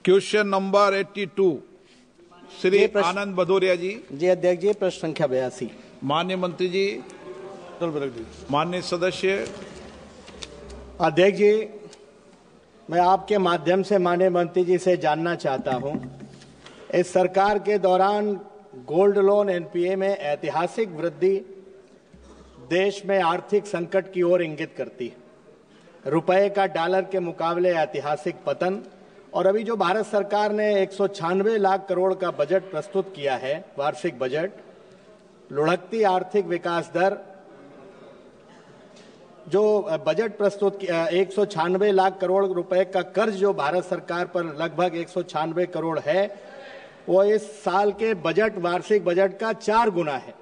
Question number 82 Shri Anand Bhadauria जी। जी अध्यक्ष जी, प्रश्न संख्या 82। माननीय मंत्री जी, माननीय सदस्य। अध्यक्ष जी, मैं आपके माध्यम से माननीय मंत्री जी से जानना चाहता हूं, इस सरकार के दौरान गोल्ड लोन एनपीए में ऐतिहासिक वृद्धि देश में आर्थिक संकट की ओर इंगित करती है। रुपए का डॉलर के मुकाबले ऐतिहासिक पतन और अभी जो भारत सरकार ने 196 लाख करोड़ का बजट प्रस्तुत किया है, वार्षिक बजट, लुढ़कती आर्थिक विकास दर, जो बजट प्रस्तुत किया 196 लाख करोड़ रुपए का कर्ज जो भारत सरकार पर लगभग 196 करोड़ है, वो इस साल के बजट वार्षिक बजट का 4 गुना है।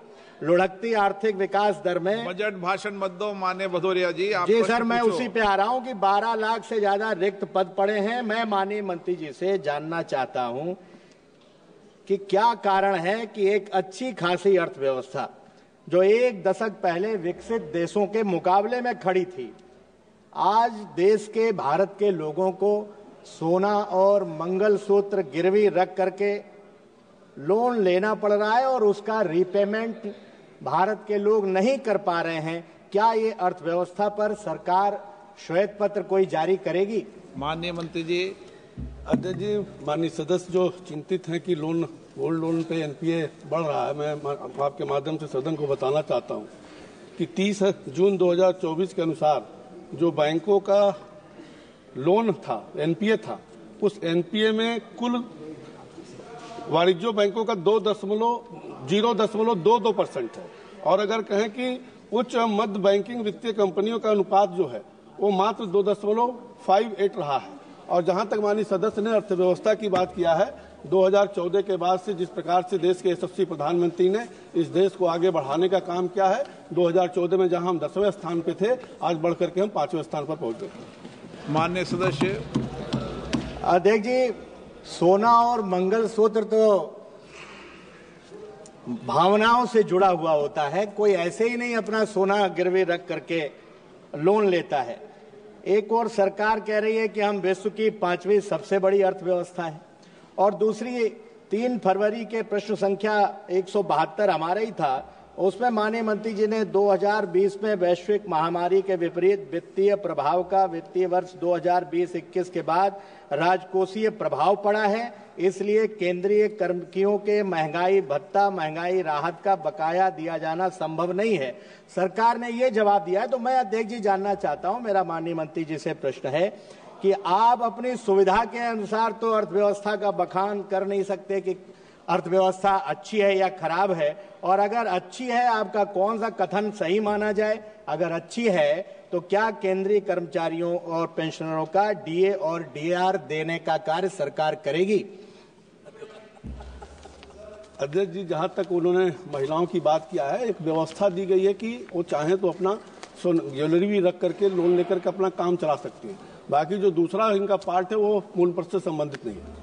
लुढ़कती आर्थिक विकास दर में बजट भाषण मत दो माननीय भदौरिया जी। आप जी सर, मैं उसी पे आ रहा हूं कि 12 लाख से ज्यादा रिक्त पद पड़े हैं। मैं माननीय मंत्री जी से जानना चाहता हूं कि क्या कारण है कि एक अच्छी खासी अर्थव्यवस्था जो एक दशक पहले विकसित देशों के मुकाबले में खड़ी थी, आज देश के भारत के लोगों को सोना और मंगलसूत्र गिरवी रख करके लोन लेना पड़ रहा है और उसका रीपेमेंट भारत के लोग नहीं कर पा रहे हैं। क्या ये अर्थव्यवस्था पर सरकार श्वेत पत्र कोई जारी करेगी? माननीय मंत्री जी। अध्यक्ष जी, माननीय सदस्य जो चिंतित हैं कि गोल्ड लोन पे एनपीए बढ़ रहा है, मैं आपके माध्यम से सदन को बताना चाहता हूं कि 30 जून 2024 के अनुसार जो बैंकों का लोन था, एनपीए था, उस एनपीए में कुल वाणिज्य बैंकों का 0.22% है और अगर कहें कि उच्च मध्य बैंकिंग वित्तीय कंपनियों का अनुपात जो है वो मात्र 2.58 रहा है। और जहां तक माननीय सदस्य ने अर्थव्यवस्था की बात किया है, 2014 के बाद से जिस प्रकार से देश के यशस्वी प्रधानमंत्री ने इस देश को आगे बढ़ाने का काम किया है, 2014 में जहां हम 10वें स्थान पे थे, आज बढ़कर के हम 5वें स्थान पर पहुंच गए। माननीय सदस्य। अध्यक्ष जी, सोना और मंगलसूत्र तो भावनाओं से जुड़ा हुआ होता है, कोई ऐसे ही नहीं अपना सोना गिरवी रख करके लोन लेता है। एक और सरकार कह रही है कि हम विश्व की 5वीं सबसे बड़ी अर्थव्यवस्था है और दूसरी 3 फरवरी के प्रश्न संख्या 172 हमारा ही था, उसमें माननीय मंत्री जी ने 2020 में वैश्विक महामारी के विपरीत वित्तीय प्रभाव का वित्तीय वर्ष 2020-21 के बाद राजकोषीय प्रभाव पड़ा है, इसलिए केंद्रीय कर्मचारियों के महंगाई भत्ता, महंगाई राहत का बकाया दिया जाना संभव नहीं है। सरकार ने ये जवाब दिया है। तो मैं अध्यक्ष जी जानना चाहता हूं, मेरा माननीय मंत्री जी से प्रश्न है कि आप अपनी सुविधा के अनुसार तो अर्थव्यवस्था का बखान कर नहीं सकते कि अर्थव्यवस्था अच्छी है या खराब है, और अगर अच्छी है आपका कौन सा कथन सही माना जाए? अगर अच्छी है तो क्या केंद्रीय कर्मचारियों और पेंशनरों का डीए और डीआर देने का कार्य सरकार करेगी? अध्यक्ष जी, जहां तक उन्होंने महिलाओं की बात किया है, एक व्यवस्था दी गई है कि वो चाहें तो अपना ज्वेलरी भी रख करके लोन लेकर के अपना काम चला सकती है। बाकी जो दूसरा इनका पार्ट है वो मूल पर से संबंधित नहीं है।